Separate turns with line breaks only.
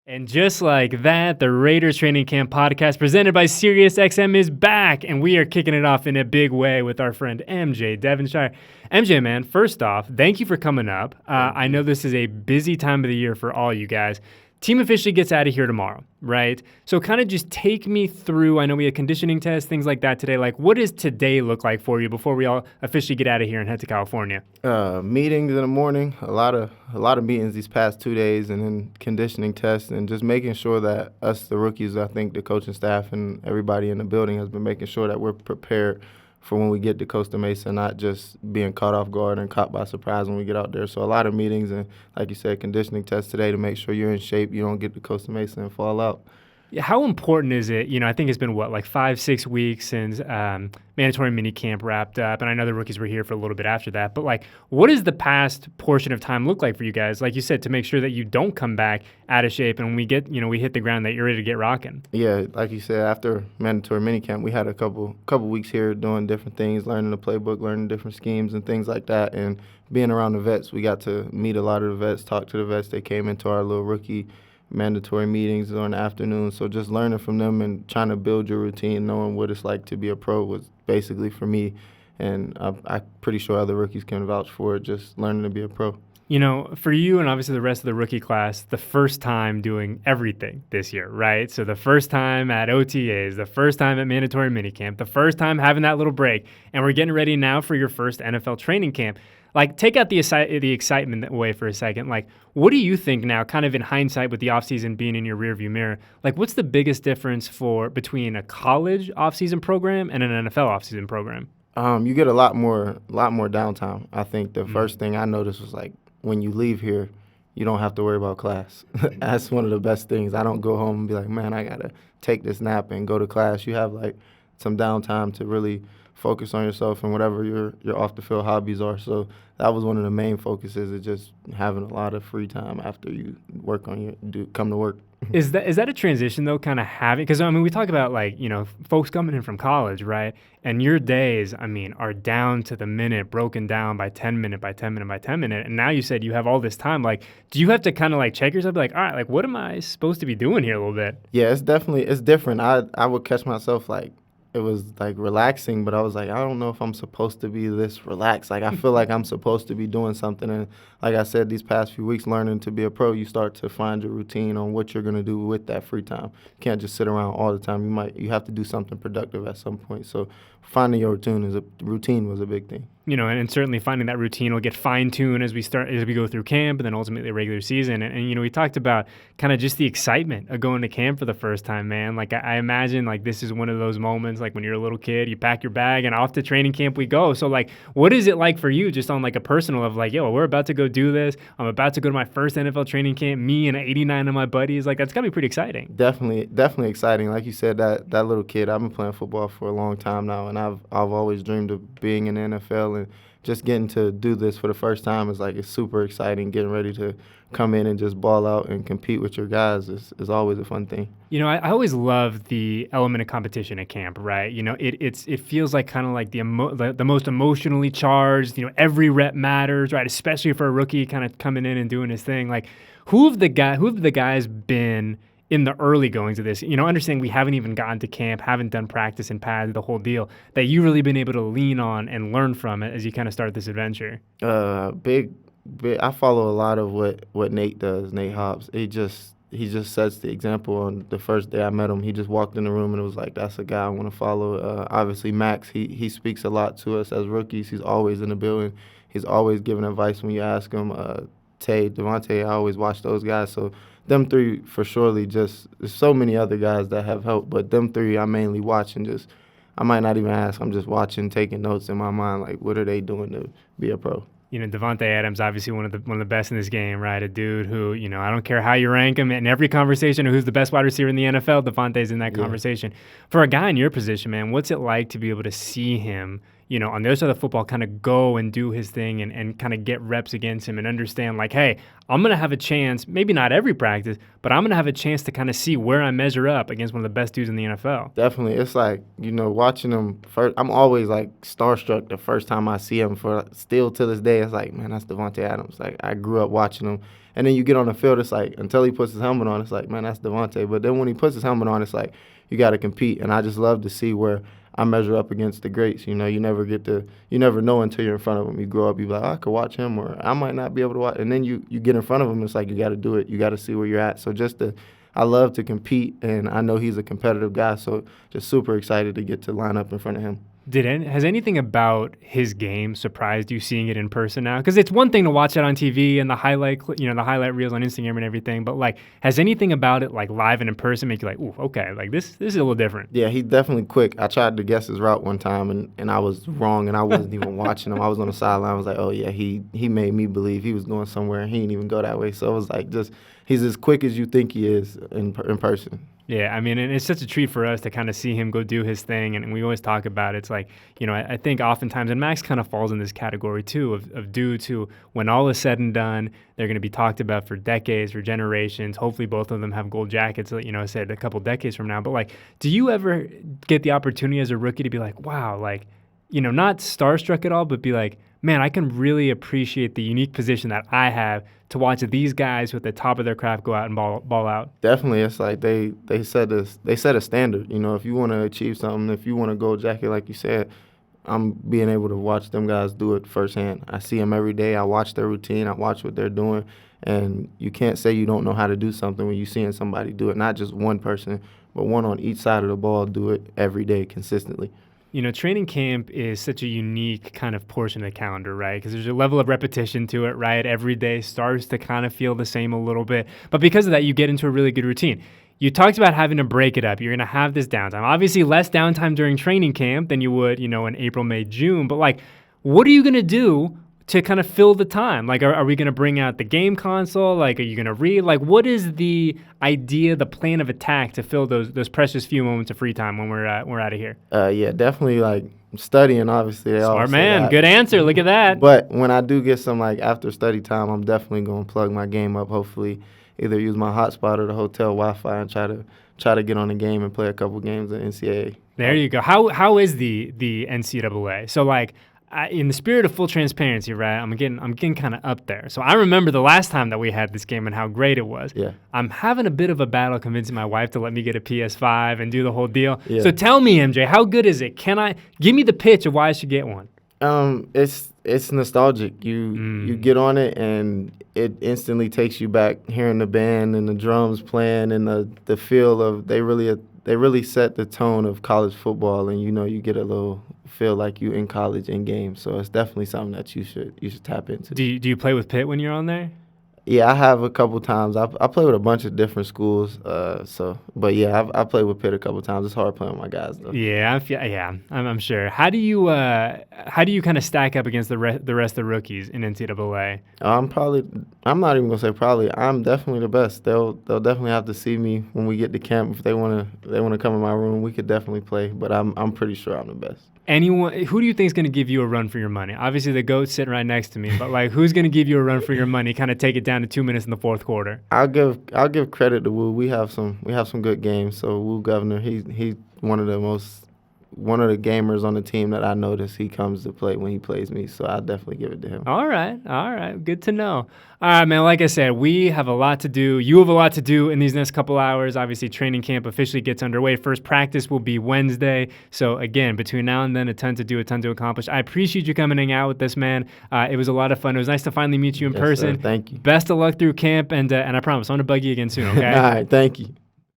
And just like that, the Raiders Training Camp podcast presented by SiriusXM is back, and we are kicking it off in a big way with our friend MJ Devonshire. MJ, man, first off, thank you for coming up. I know this is a busy time of the year for all you guys. Team officially gets out of here tomorrow, right? So kind of just take me through, I know we had conditioning tests, things like that today. Like, what does today look like for you before we all officially get out of here and head to California?
Meetings in the morning, a lot of meetings these past 2 days, and then conditioning tests, and just making sure that us, the rookies, I think the coaching staff and everybody in the building has been making sure that we're prepared for when we get to Costa Mesa, not just being caught off guard and caught by surprise when we get out there. So a lot of meetings and, like you said, conditioning tests today to make sure you're in shape, you don't get to Costa Mesa and fall out.
How important is it? I think it's been, 5-6 weeks since mandatory minicamp wrapped up, and I know the rookies were here for a little bit after that, but, what does the past portion of time look like for you guys, like you said, to make sure that you don't come back out of shape and when we get, we hit the ground that you're ready to get rocking?
Yeah, like you said, after mandatory minicamp, we had a couple weeks here doing different things, learning the playbook, learning different schemes and things like that, and being around the vets. We got to meet a lot of the vets, talk to the vets. They came into our little rookie mandatory meetings during the afternoon. So just learning from them and trying to build your routine, knowing what it's like to be a pro was basically for me. And I'm pretty sure other rookies can vouch for it, just learning to be a pro.
For you and obviously the rest of the rookie class, the first time doing everything this year, right? So the first time at OTAs, the first time at mandatory minicamp, the first time having that little break, and we're getting ready now for your first NFL training camp. Take out the excitement away for a second. What do you think now, kind of in hindsight with the offseason being in your rearview mirror, what's the biggest difference between a college offseason program and an NFL offseason program?
You get a lot more downtime. I think the first thing I noticed was, when you leave here, you don't have to worry about class. That's one of the best things. I don't go home and be like, man, I got to take this nap and go to class. You have, some downtime to really focus on yourself and whatever your off-the-field hobbies are. So that was one of the main focuses, is just having a lot of free time after you come to work.
Is that a transition, though, kind of having – because, we talk about, folks coming in from college, right? And your days, are down to the minute, broken down by 10 minute by 10 minute by 10 minute. And now you said you have all this time. Do you have to kind of, check yourself, all right, what am I supposed to be doing here a little bit?
Yeah, it's different. I would catch myself, it was relaxing, but I was I don't know if I'm supposed to be this relaxed. I feel like I'm supposed to be doing something. And like I said, these past few weeks learning to be a pro, you start to find your routine on what you're going to do with that free time. You can't just sit around all the time. You have to do something productive at some point. So finding your routine was a big thing.
And certainly finding that routine will get fine-tuned as we go through camp and then ultimately the regular season. And we talked about kind of just the excitement of going to camp for the first time, man. I imagine this is one of those moments, when you're a little kid, you pack your bag and off to training camp we go. So what is it like for you just on a personal of yo, we're about to go do this. I'm about to go to my first NFL training camp, me and 89 of my buddies. That's got to be pretty exciting.
Definitely exciting. Like you said, that little kid, I've been playing football for a long time now, and I've always dreamed of being in the NFL, and just getting to do this for the first time is it's super exciting. Getting ready to come in and just ball out and compete with your guys is always a fun thing.
I always love the element of competition at camp, right? It feels kind of the most emotionally charged. Every rep matters, right? Especially for a rookie kind of coming in and doing his thing. Who have the guys been in the early goings of this, understanding we haven't even gotten to camp, haven't done practice and pads, the whole deal, that you've really been able to lean on and learn from it as you kind of start this adventure?
Big. I follow a lot of what Nate does, Nate Hobbs. He just sets the example. On the first day I met him, he just walked in the room and it was that's a guy I want to follow. Obviously, Max, he speaks a lot to us as rookies. He's always in the building. He's always giving advice when you ask him. Davante, I always watch those guys. So them three for surely there's so many other guys that have helped, but them three I mainly watch and I might not even ask. I'm just watching, taking notes in my mind, what are they doing to be a pro?
Davante Adams, obviously one of the best in this game, right? A dude who, I don't care how you rank him in every conversation of who's the best wide receiver in the NFL, Davante's in that conversation. For a guy in your position, man, what's it like to be able to see him, on the other side of the football, kind of go and do his thing and kind of get reps against him and understand like, hey, I'm going to have a chance, maybe not every practice, but I'm going to have a chance to kind of see where I measure up against one of the best dudes in the NFL.
Definitely. It's like, watching him first, I'm always like starstruck the first time I see him. Still to this day, it's like, man, that's Davante Adams. Like, I grew up watching him. And then you get on the field, it's like, until he puts his helmet on, it's like, man, that's Davante. But then when he puts his helmet on, it's like, you got to compete. And I just love to see where I measure up against the greats. You never know until you're in front of them. You grow up, you be like, I could watch him, or I might not be able to watch. And then you get in front of him, it's like, you got to do it. You got to see where you're at. So I love to compete, and I know he's a competitive guy, so just super excited to get to line up in front of him.
Has anything about his game surprised you seeing it in person now? Because it's one thing to watch it on TV and the highlight reels on Instagram and everything, but like, has anything about it like live and in person make you like, ooh, okay, like this is a little different?
Yeah, he's definitely quick. I tried to guess his route one time, and I was wrong, and I wasn't even watching him. I was on the sideline. I was like, oh yeah, he made me believe he was going somewhere, and he didn't even go that way. So it was like, he's as quick as you think he is in person.
Yeah, I mean, and it's such a treat for us to kind of see him go do his thing, and we always talk about it. It's like, I think oftentimes, and Max kind of falls in this category too, of dudes who, when all is said and done, they're going to be talked about for decades, for generations. Hopefully both of them have gold jackets, I said a couple decades from now. But like, do you ever get the opportunity as a rookie to be like, wow, like, not starstruck at all, but be like, man, I can really appreciate the unique position that I have to watch these guys who at the top of their craft go out and ball out?
Definitely. It's like they set a standard. If you want to achieve something, if you want a gold jacket, like you said, I'm being able to watch them guys do it firsthand. I see them every day. I watch their routine. I watch what they're doing. And you can't say you don't know how to do something when you're seeing somebody do it, not just one person, but one on each side of the ball do it every day consistently.
Training camp is such a unique kind of portion of the calendar, right? Because there's a level of repetition to it, right? Every day starts to kind of feel the same a little bit. But because of that, you get into a really good routine. You talked about having to break it up. You're going to have this downtime. Obviously, less downtime during training camp than you would, in April, May, June. But, like, what are you going to do to kind of fill the time? Like, are we going to bring out the game console? Like, are you going to read? Like, what is the idea, the plan of attack to fill those precious few moments of free time when we're out of here?
Yeah, definitely, like, studying, obviously.
Smart man. Good answer. Look at that.
But when I do get some, like, after study time, I'm definitely going to plug my game up, hopefully either use my hotspot or the hotel Wi-Fi and try to get on the game and play a couple games in NCAA.
There you go. How is the NCAA? So, like, in the spirit of full transparency, right, I'm getting kind of up there. So I remember the last time that we had this game and how great it was.
Yeah. I'm
having a bit of a battle convincing my wife to let me get a PS5 and do the whole deal.
Yeah.
So tell me, MJ, how good is it? Give me the pitch of why I should get one?
It's nostalgic. You get on it and it instantly takes you back, hearing the band and the drums playing and the feel of they really set the tone of college football, and you get a little feel like you in college in games. So it's definitely something that you should tap into.
Do you play with Pitt when you're on there?
Yeah, I have a couple times. I play with a bunch of different schools. But yeah, I played with Pitt a couple times. It's hard playing with my guys though.
Yeah, I'm sure. How do you kind of stack up against the rest of the rookies in NCAA?
I'm not even gonna say probably. I'm definitely the best. They'll definitely have to see me when we get to camp. If they wanna come in my room, we could definitely play. But I'm pretty sure I'm the best.
Who do you think is going to give you a run for your money? Obviously, the GOAT's sitting right next to me, but like, who's going to give you a run for your money? Kind of take it down to 2 minutes in the fourth quarter.
I'll give credit to Wu. We have some good games. So Wu Governor, he's one of the gamers on the team that I notice. He comes to play when he plays me, so I'll definitely give it to him.
All right, good to know. All right, man, like I said, we have a lot to do. You have a lot to do in these next couple hours. Obviously, training camp officially gets underway. First practice will be Wednesday. So, again, between now and then, a ton to do, a ton to accomplish. I appreciate you coming and hanging out with this, man. It was a lot of fun. It was nice to finally meet you in person.
Sir, thank you.
Best of luck through camp, and I promise, I'm going to bug you again soon, okay?
All right, thank you.